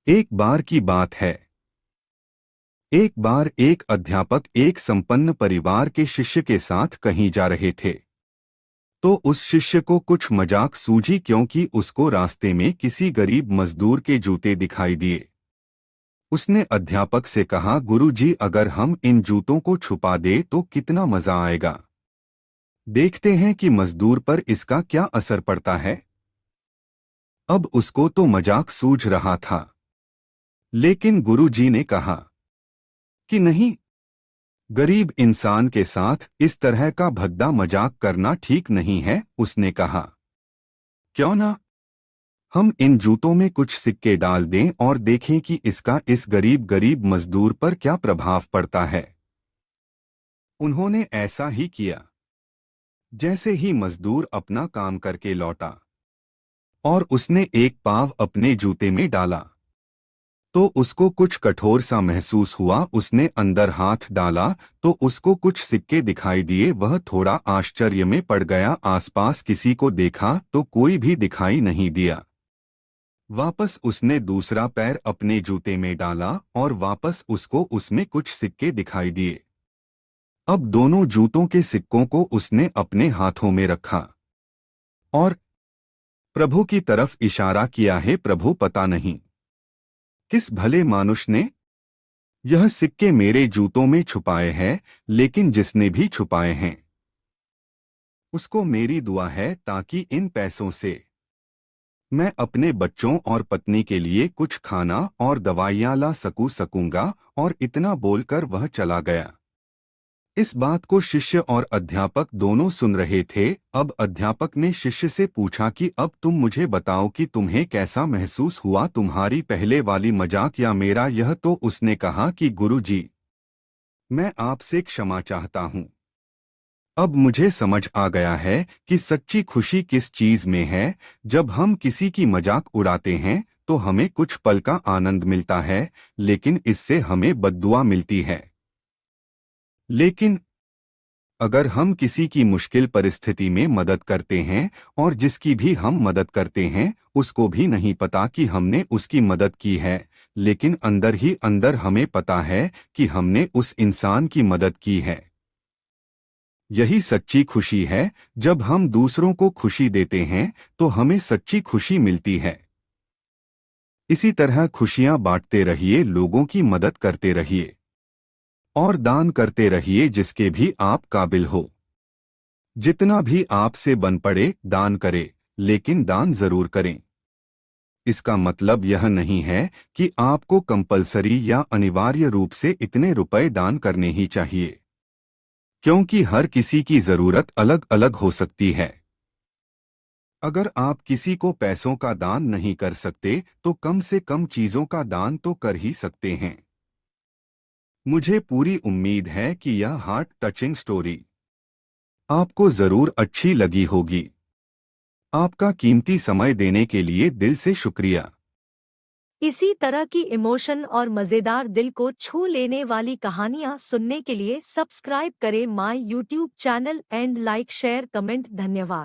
एक बार की बात है। एक बार एक अध्यापक एक संपन्न परिवार के शिष्य के साथ कहीं जा रहे थे। तो उस शिष्य को कुछ मजाक सूझी क्योंकि उसको रास्ते में किसी गरीब मजदूर के जूते दिखाई दिए। उसने अध्यापक से कहा, गुरुजी, अगर हम इन जूतों को छुपा दे तो कितना मजा आएगा। देखते हैं कि मजदूर पर इसका क्या असर पड़ता है। अब उसको तो मजाक सूझ रहा था, लेकिन गुरुजी ने कहा कि नहीं, गरीब इंसान के साथ इस तरह का भद्दा मजाक करना ठीक नहीं है। उसने कहा, क्यों ना हम इन जूतों में कुछ सिक्के डाल दें और देखें कि इसका इस गरीब गरीब मजदूर पर क्या प्रभाव पड़ता है। उन्होंने ऐसा ही किया। जैसे ही मजदूर अपना काम करके लौटा और उसने एक पाव अपने जूते में डाला, तो उसको कुछ कठोर सा महसूस हुआ। उसने अंदर हाथ डाला तो उसको कुछ सिक्के दिखाई दिए। वह थोड़ा आश्चर्य में पड़ गया। आसपास किसी को देखा तो कोई भी दिखाई नहीं दिया। वापस उसने दूसरा पैर अपने जूते में डाला और वापस उसको उसमें कुछ सिक्के दिखाई दिए। अब दोनों जूतों के सिक्कों को उसने अपने हाथों में रखा और प्रभु की तरफ इशारा किया है। प्रभु, पता नहीं किस भले मानुष ने यह सिक्के मेरे जूतों में छुपाए हैं, लेकिन जिसने भी छुपाए हैं उसको मेरी दुआ है, ताकि इन पैसों से मैं अपने बच्चों और पत्नी के लिए कुछ खाना और दवाइयां ला सकूंगा। और इतना बोलकर वह चला गया। इस बात को शिष्य और अध्यापक दोनों सुन रहे थे। अब अध्यापक ने शिष्य से पूछा कि अब तुम मुझे बताओ कि तुम्हें कैसा महसूस हुआ, तुम्हारी पहले वाली मजाक या मेरा यह। तो उसने कहा कि गुरुजी, मैं आपसे क्षमा चाहता हूँ। अब मुझे समझ आ गया है कि सच्ची खुशी किस चीज में है। जब हम किसी की मजाक उड़ाते हैं तो हमें कुछ पल का आनंद मिलता है, लेकिन इससे हमें बद्दुआ मिलती है। लेकिन अगर हम किसी की मुश्किल परिस्थिति में मदद करते हैं और जिसकी भी हम मदद करते हैं उसको भी नहीं पता कि हमने उसकी मदद की है, लेकिन अंदर ही अंदर हमें पता है कि हमने उस इंसान की मदद की है। यही सच्ची खुशी है। जब हम दूसरों को खुशी देते हैं तो हमें सच्ची खुशी मिलती है। इसी तरह खुशियां बांटते रहिए, लोगों की मदद करते रहिए और दान करते रहिए जिसके भी आप काबिल हो। जितना भी आपसे बन पड़े दान करें, लेकिन दान जरूर करें। इसका मतलब यह नहीं है कि आपको कंपलसरी या अनिवार्य रूप से इतने रुपए दान करने ही चाहिए, क्योंकि हर किसी की जरूरत अलग अलग हो सकती है। अगर आप किसी को पैसों का दान नहीं कर सकते तो कम से कम चीजों का दान तो कर ही सकते हैं। मुझे पूरी उम्मीद है कि यह हार्ट टचिंग स्टोरी आपको जरूर अच्छी लगी होगी। आपका कीमती समय देने के लिए दिल से शुक्रिया। इसी तरह की इमोशन और मज़ेदार दिल को छू लेने वाली कहानियाँ सुनने के लिए सब्सक्राइब करें my YouTube channel and like share comment. धन्यवाद।